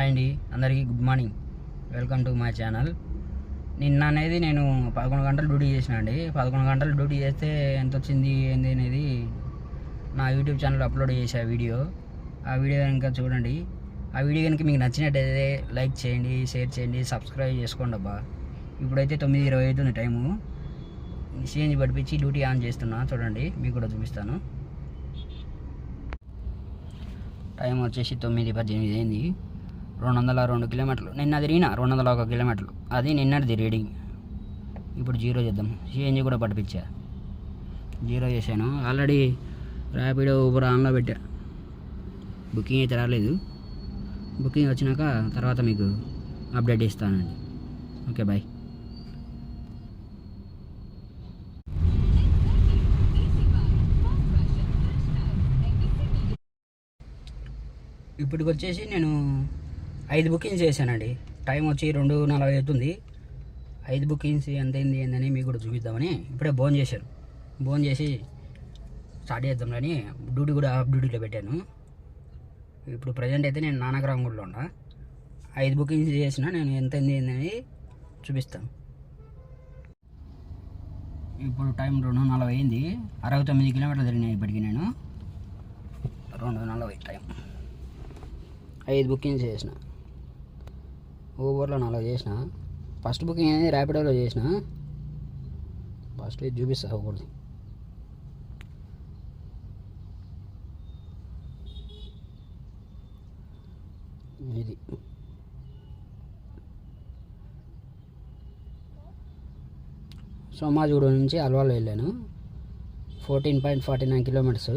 Hi అండి, అందరికీ good morning. Welcome to my channel. నిన్న అనేది నేను 11 గంటలు డ్యూటీ చేసిన అండి. 11 గంటలు డ్యూటీ చేస్తే ఎంత వచ్చింది ఏంది అనేది నా యూట్యూబ్ ఛానల్ అప్లోడ్ చేసే వీడియో. ఆ వీడియో కనుక చూడండి. ఆ వీడియో కనుక మీకు నచ్చినట్టయితే లైక్ చేయండి, షేర్ చేయండి, సబ్స్క్రైబ్ చేసుకోండి అబ్బా. ఇప్పుడైతే 9:20 అవుతుంది టైము. సిఎన్జి పడిపించి డ్యూటీ ఆన్ చేస్తున్నా, చూడండి మీకు కూడా చూపిస్తాను. టైం వచ్చేసి 9:18 అయింది. 202 కిలోమీటర్లు నిన్న తిరిగిన, 201 కిలోమీటర్లు. అది నిన్నటిది రీడింగ్. ఇప్పుడు 0 చేద్దాం. సిఎన్జి కూడా పట్టిపించా, 0 చేశాను. ఆల్రెడీ ర్యాపిడో ఊబర్ ఆన్లో పెట్టా. బుకింగ్ అయితే రాలేదు. బుకింగ్ వచ్చినాక తర్వాత మీకు అప్డేట్ ఇస్తానండి. Okay, bye. ఇప్పటికి వచ్చేసి నేను 5 బుకింగ్స్ చేశానండి. టైం వచ్చి 2:40 అవుతుంది. 5 బుకింగ్స్ ఎంత అయింది ఏందని మీకు కూడా చూపిద్దామని ఇప్పుడే భోజనం చేశాను. భోజనం చేసి స్టార్ట్ చేద్దాం కానీ డ్యూటీ కూడా హాఫ్ డ్యూటీలో పెట్టాను. ఇప్పుడు ప్రజెంట్ అయితే నేను నానక్రామ్గూడలో ఉన్నా. 5 బుకింగ్స్ చేసిన నేను ఎంత అయింది ఏందని చూపిస్తాను. ఇప్పుడు టైం 2:40 అయింది. 69 కిలోమీటర్లు తిరిగినాయి ఇప్పటికి నేను. 2:40 టైం. 5 బుకింగ్స్ చేసిన. ఊబర్లో 4 చేసిన. ఫస్ట్ బుకింగ్ అనేది ర్యాపిడోలో చేసిన. ఫస్ట్ ఇది చూపిస్తా ఒకటి. ఇది సోమాజిగూడ నుంచి అల్వాల్ వెళ్ళాను. 14.49 కిలోమీటర్స్.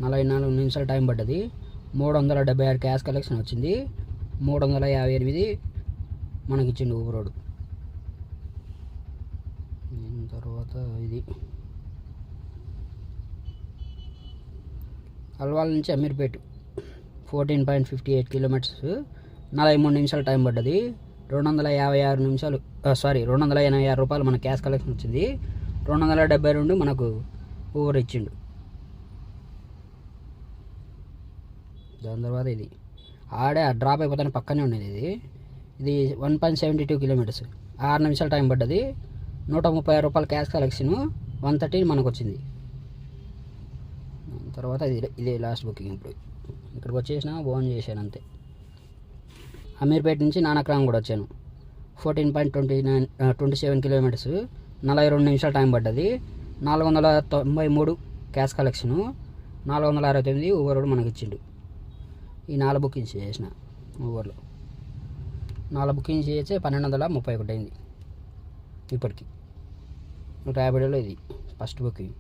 44 నిమిషాలు టైం పడ్డది. 376 క్యాష్ కలెక్షన్ వచ్చింది. 358 మనకి ఇచ్చిండు ఊబరోడు. తర్వాత ఇది అల్వాల్ నుంచి అమీర్పేట్ 14.58 కిలోమీటర్స్. 43 నిమిషాలు టైం పడ్డది. 256 నిమిషాలు 286 రూపాయలు మన క్యాష్ కలెక్షన్ వచ్చింది. 272 మనకు ఊబర్ ఇచ్చిండు. దాని తర్వాత ఇది ఆడే డ్రాప్ అయిపోతాను పక్కనే ఉండేది. ఇది 1.72 కిలోమీటర్స్. 6 నిమిషాలు టైం పడ్డది. 136 రూపాయల క్యాష్ కలెక్షన్. 130 మనకు వచ్చింది. తర్వాత ఇదే లాస్ట్ బుకింగ్. ఇప్పుడు ఇక్కడికి వచ్చేసిన, భోజనం చేశాను అంతే. అమీర్పేట నుంచి నానక్రామ్గూడ వచ్చాను. 14.27 కిలోమీటర్స్. 42 నిమిషాలు టైం పడ్డది. 493 క్యాష్ కలెక్షను. 469 ఊబర్ మనకి ఇచ్చిండు. ఈ 4 బుకింగ్స్ చేసిన ఊబర్లో. 4 బుకింగ్స్ చేస్తే 1231 అయింది ఇప్పటికి. ర్యాపిడోలో ఇది ఫస్ట్ బుకింగ్.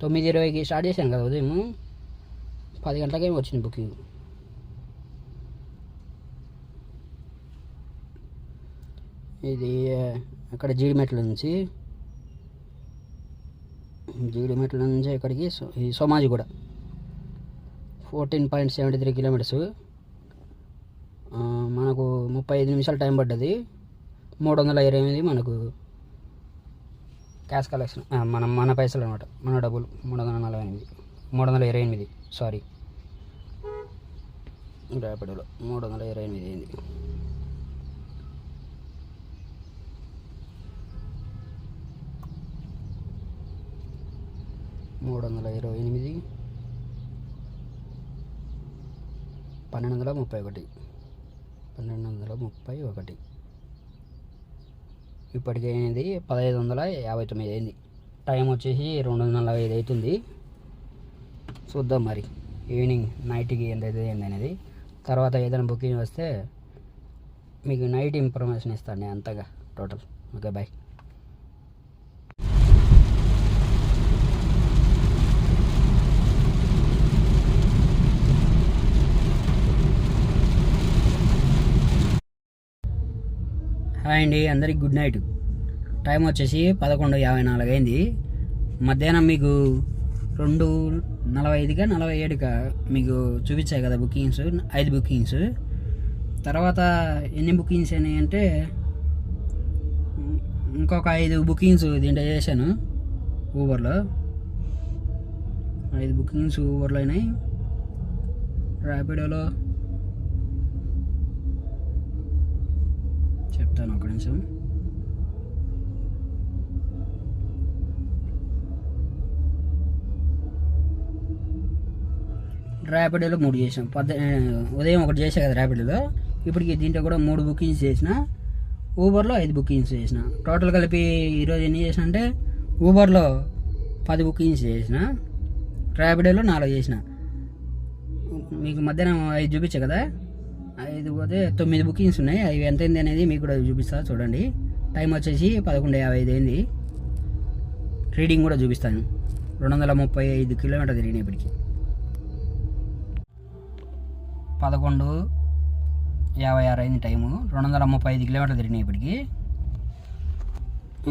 9:20కి స్టార్ట్ చేశాను కదా ఉదయం. 10 గంటలకేమో వచ్చింది బుకింగ్. ఇది అక్కడ జీడిమెట్ల నుంచి ఇక్కడికి ఈ సోమాజిగూడ 14.73 కిలోమీటర్స్. మనకు 35 నిమిషాలు టైం పడ్డది. 328 మనకు క్యాష్ కలెక్షన్. మన పైసలు అనమాట, మన డబ్బులు. 328 సారీ, ర్యాపిడోలో 328 అయింది. $328 1231 ఇప్పటికి అయింది. 1559 అయింది. టైం వచ్చేసి 2:45 అవుతుంది. చూద్దాం మరి ఈవినింగ్ నైట్కి ఎంత అవుతుంది ఏందనేది. తర్వాత ఏదైనా బుకింగ్ వస్తే మీకు నైట్ ఇన్ఫర్మేషన్ ఇస్తాను నేను అంతగా టోటల్. Okay, bye. హాయ్ అండి, అందరికి గుడ్ నైట్. టైం వచ్చేసి 11:54 అయింది. మధ్యాహ్నం మీకు 2:45గా 47గా మీకు చూపించాయి కదా బుకింగ్స్. 5 బుకింగ్స్. తర్వాత ఎన్ని బుకింగ్స్ అయినాయి అంటే ఇంకొక 5 బుకింగ్స్ దీంట్లో చేశాను ఊబర్లో. 5 బుకింగ్స్ ఊబర్లో అయినాయి. ర్యాపిడోలో చెప్తాను ఒక నిమిషం. ర్యాపిడోలో 3 చేసాం. ఉదయం ఒకటి చేసా కదా ర్యాపిడోలో, ఇప్పటికి దీంట్లో కూడా 3 బుకింగ్స్ చేసిన. ఊబర్లో 5 బుకింగ్స్ చేసిన. టోటల్ కలిపి ఈరోజు ఎన్ని చేసిన అంటే ఊబర్లో 10 బుకింగ్స్ చేసిన, ర్యాపిడోలో 4 చేసిన. మీకు మధ్యాహ్నం 5 చూపించా కదా, 5 పోతే 9 బుకింగ్స్ ఉన్నాయి. అవి ఎంతైంది అనేది మీకు కూడా చూపిస్తా చూడండి. టైం వచ్చేసి 11:55 అయింది. రీడింగ్ కూడా చూపిస్తాను. 235 కిలోమీటర్లు తిరిగినాయి ఇప్పటికి. 11:56 అయింది టైము. 235 కిలోమీటర్లు తిరిగినాయి ఇప్పటికి.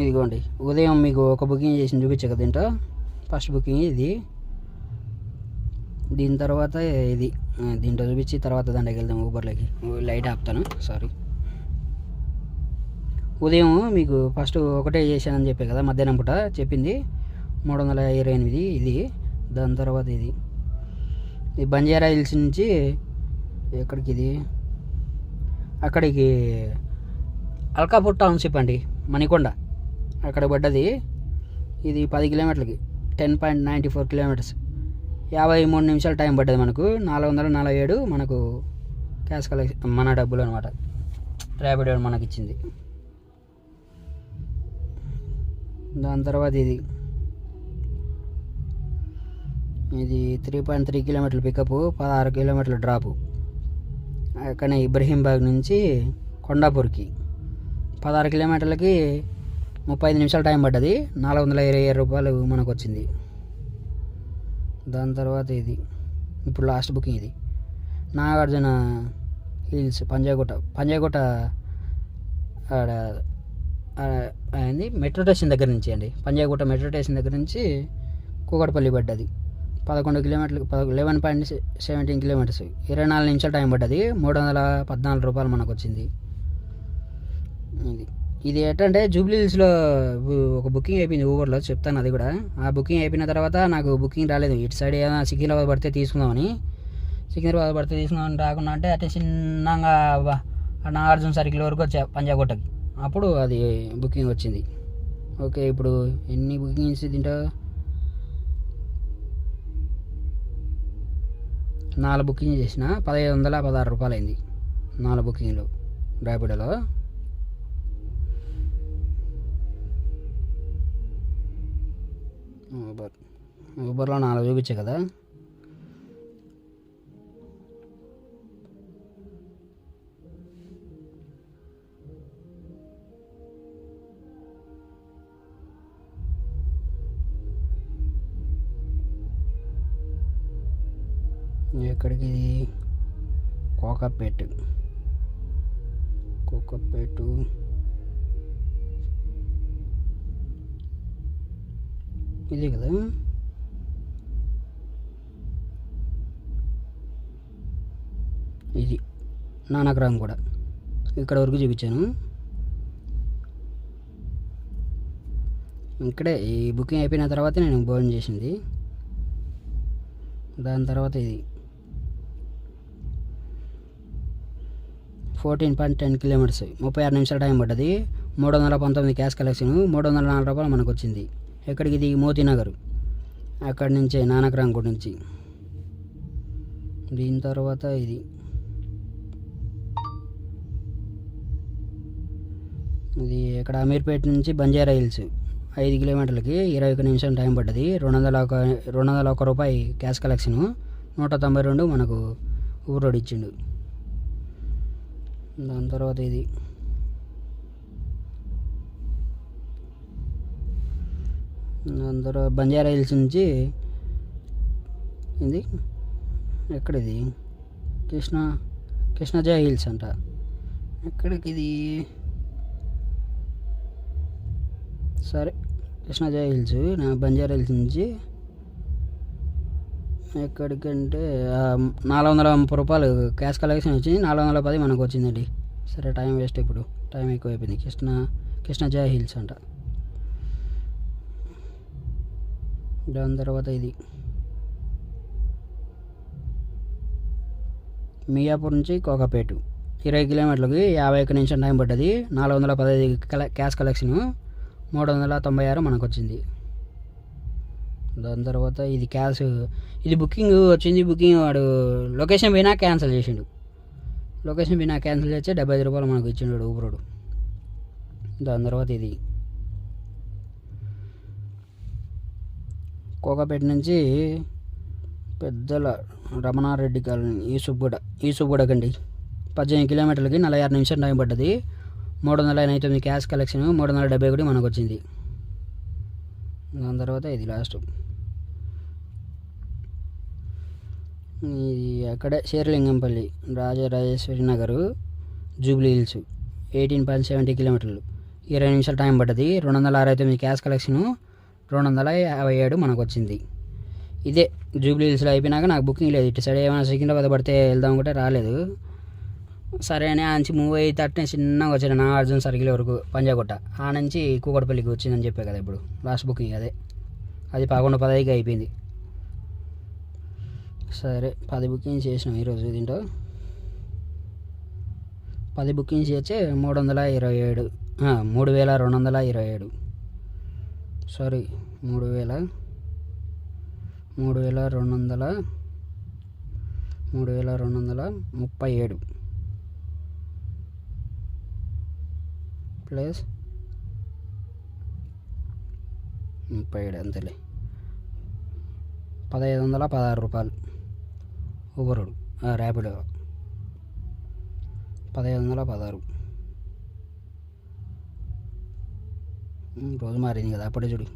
ఇదిగోండి, ఉదయం మీకు ఒక బుకింగ్ చేసి చూపించా కదా దీంట్లో. ఫస్ట్ బుకింగ్ ఇది. దీని తర్వాత ఇది దీంట్లో చూపించి తర్వాత దాంట్లోకి వెళ్దాం. ఊబర్లోకి లైట్ ఆపుతాను, సారీ. ఉదయం మీకు ఫస్ట్ ఒకటే చేశానని చెప్పే కదా మధ్యాహ్నం పూట చెప్పింది, 328 ఇది. దాని తర్వాత ఇది బంజారా హిల్స్ నుంచి ఎక్కడికి, ఇది అక్కడికి అల్కాపూర్ టౌన్షిప్ అండి, మణికొండ అక్కడ పడ్డది. ఇది 10 కిలోమీటర్లకి 10.94 కిలోమీటర్స్. 53 నిమిషాలు టైం పడ్డది మనకు. 447 మనకు క్యాష్ కలెక్షన్, మన డబ్బులు అనమాట. ర్యాపిడో మనకి ఇచ్చింది. దాని తర్వాత ఇది 3.3 కిలోమీటర్ల పికప్, 16 కిలోమీటర్ల డ్రాపు. అక్కడనే ఇబ్రహీంబాగ్ నుంచి కొండాపూర్కి 16 కిలోమీటర్లకి 35 నిమిషాలు టైం పడ్డది. 427 రూపాయలు మనకు వచ్చింది. దాని తర్వాత ఇది ఇప్పుడు లాస్ట్ బుకింగ్. ఇది నాగార్జున హిల్స్, పంజాగుట్ట ఆడ అయింది మెట్రో స్టేషన్ దగ్గర నుంచి అండి. పంజాగుట్ట మెట్రో స్టేషన్ దగ్గర నుంచి కూకట్పల్లి పడ్డది. 11 కిలోమీటర్లు, 11.17 కిలోమీటర్స్, 24 నిమిషాలు టైం పడ్డది. 314 రూపాయలు మనకు వచ్చింది. ఇది ఎట్టంటే జూబ్లీ హిల్స్లో ఒక బుకింగ్ అయిపోయింది ఊబర్లో, చెప్తాను అది కూడా. ఆ బుకింగ్ అయిపోయిన తర్వాత నాకు బుకింగ్ రాలేదు. ఇటు సైడ్ ఏదైనా సికింద్రాబాద్ పడితే తీసుకుందామని రాకుండా అంటే అట్టే చిన్నగా నాగార్జున సర్కిల్ వరకు వచ్చా పంజాగుట్టకి. అప్పుడు అది బుకింగ్ వచ్చింది. ఓకే, ఇప్పుడు ఎన్ని బుకింగ్స్ తింటా, 4 బుకింగ్ చేసిన 1516 రూపాయలు అయింది. 4 బుకింగ్లు ర్యాపిడోలో. ఊబర్లో 4 చూపించే కదా. ఎక్కడికి, కోకాపేట్ ఇదే కదా. ఇది నానక్రామ్ కూడా ఇక్కడ వరకు చూపించాను. ఇక్కడే ఈ బుకింగ్ అయిపోయిన తర్వాత నేను భోజనం చేసింది. దాని తర్వాత ఇది 14.10 కిలోమీటర్స్, 36 నిమిషాల టైం పడ్డది. 319 క్యాష్ కలెక్షన్, 304 రూపాయలు మనకు వచ్చింది. ఎక్కడికి, ఇది మోతీనగర్, అక్కడి నుంచే నానక్రామ్ కూడా నుంచి. దీని తర్వాత ఇది ఇక్కడ అమీర్పేట నుంచి బంజారా హిల్స్ 5 కిలోమీటర్లకి 21 నిమిషాలు టైం పడ్డది. 201 రూపాయి క్యాష్ కలెక్షను, 192 మనకు ఊరోడు ఇచ్చిండు. దాని తర్వాత ఇది దాని తర్వాత బంజారా హిల్స్ నుంచి ఇది ఎక్కడిది, కృష్ణజయ హిల్స్ అంట. ఎక్కడికి ఇది, సరే కృష్ణజయ హిల్స్. నా బంజారా హిల్స్ నుంచి ఎక్కడికంటే 430 రూపాయలు క్యాష్ కలెక్షన్ వచ్చింది. 410 మనకు వచ్చిందండి. సరే, టైం వేస్ట్, ఇప్పుడు టైం ఎక్కువ అయిపోయింది. కృష్ణజయ హిల్స్ అంట. దాని తర్వాత ఇది మియాపూర్ నుంచి కోకాపేటు 20 కిలోమీటర్లకి 51 నిమిషం టైం పడ్డది. 415 క్యాష్ కలెక్షన్, 396 మనకు వచ్చింది. దాని తర్వాత ఇది క్యాష్, ఇది బుకింగ్ వచ్చింది. బుకింగ్ వాడు లొకేషన్ పోయినా క్యాన్సిల్ చేసిండు. లొకేషన్ పోయినా క్యాన్సిల్ చేస్తే 75 రూపాయలు మనకు ఇచ్చిండు ఊబరోడు. దాని తర్వాత ఇది కోకాపేట నుంచి పెద్దల రమణారెడ్డి కాలనీ ఈసుగూడకండి 18 కిలోమీటర్లకి 46 నిమిషం టైం పడ్డది. 389 క్యాష్ కలెక్షన్, 371 మనకు వచ్చింది. దాని తర్వాత ఇది లాస్ట్, ఇది అక్కడే శేర్లింగంపల్లి రాజరాజేశ్వరి నగరు జూబ్లీ హిల్స్ 18.70 కిలోమీటర్లు, 20 నిమిషాలు టైం పడ్డది. 269 క్యాష్ కలెక్షను, 257 మనకు వచ్చింది. ఇదే జూబ్లీ హిల్స్లో అయిపోయినాక నాకు బుకింగ్ లేదు. ఇటు సైడ్ ఏమైనా సికింద్రాబాద్ పడితే వెళ్దాం కూడా రాలేదు. సరే అని ఆ నుంచి మూవ్ అయ్యి తట్టే చిన్నగా వచ్చాను నాగార్జున సర్కిల్ వరకు పంజాగుట్ట. ఆ నుంచి కూకట్పల్లికి వచ్చిందని చెప్పే కదా ఇప్పుడు లాస్ట్ బుకింగ్ అదే. అది 11:15కి అయిపోయింది. సరే 10 బుకింగ్ చేసినాం ఈరోజు. దీంట్లో 10 బుకింగ్ చేస్తే 327, 3227, సారీ 3237 ప్లస్ 37 అంతేలే, 1516 రూపాయలు ఊబరోడు ర్యాపిడో 1516. రోజు మారింది కదా అప్పుడే చూడు.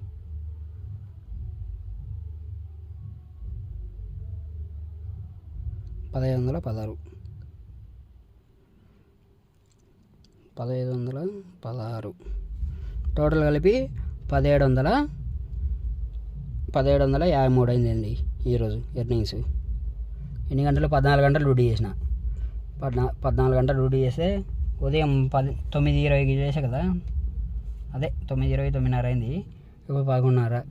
$1516 టోటల్ కలిపి 1753 అయిందండి ఈరోజు ఎర్నింగ్స్. ఎన్ని గంటలు? 14 గంటలు డ్యూటీ చేసిన. 14 గంటలు డ్యూటీ చేస్తే ఉదయం 9:20కి చేసా కదా, అదే 9:20, 9:30 అయింది. ఇప్పుడు 11:30,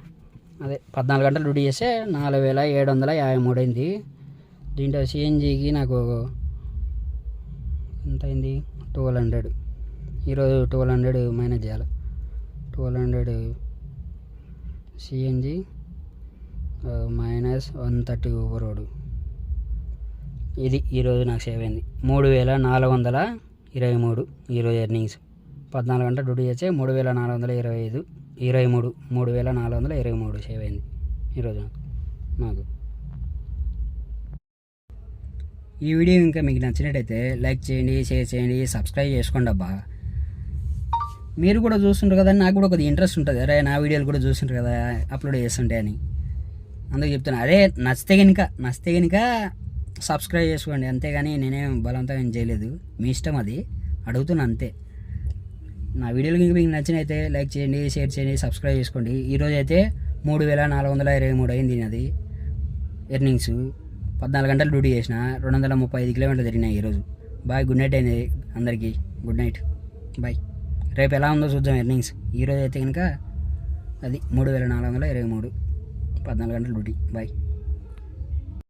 అదే 14 గంటలు డ్యూటీ చేస్తే 4753 అయింది. దీంట్లో సిఎన్జికి నాకు ఎంత అయింది? 1200. ఈరోజు 1200 మైనస్ చేయాలి. 1200 సిఎన్జి మైనస్ 130 ఊబరోడు. ఇది ఈరోజు నాకు సేవ్ అయింది 3423 ఈరోజు ఎర్నింగ్స్. 14 గంటలు డ్యూటీ చేస్తే 3423 సేవ్ అయింది ఈరోజు నాకు. ఈ వీడియో ఇంకా మీకు నచ్చినట్టయితే లైక్ చేయండి, షేర్ చేయండి, సబ్స్క్రైబ్ చేసుకోండి అబ్బా. మీరు కూడా చూస్తుంటారు కదా, నాకు కూడా కొద్దిగా ఇంట్రెస్ట్ ఉంటుంది. అరే నా వీడియోలు కూడా చూస్తుంటారు కదా అప్లోడ్ చేస్తుంటే అని, అందుకు చెప్తున్నా. అదే నచ్చితే కనుక సబ్స్క్రైబ్ చేసుకోండి, అంతేగాని నేనేం బలవంతంగా ఏం చేయలేదు, మీ ఇష్టం, అది అడుగుతున్నా అంతే. నా వీడియోలు ఇంకా మీకు నచ్చినైతే లైక్ చేయండి, షేర్ చేయండి, సబ్స్క్రైబ్ చేసుకోండి. ఈరోజు అయితే 3423 అయింది అది ఎర్నింగ్స్. 14 గంటలు డ్యూటీ చేసిన, 235 కిలోమీటర్లు తిరిగినాయి ఈరోజు. బాయ్, గుడ్ నైట్ అయింది అందరికీ, గుడ్ నైట్, బాయ్. రేపు ఎలా ఉందో చూద్దాం ఎర్నింగ్స్. ఈరోజు అయితే కనుక అది 3423, 14 గంటలు డ్యూటీ. బాయ్.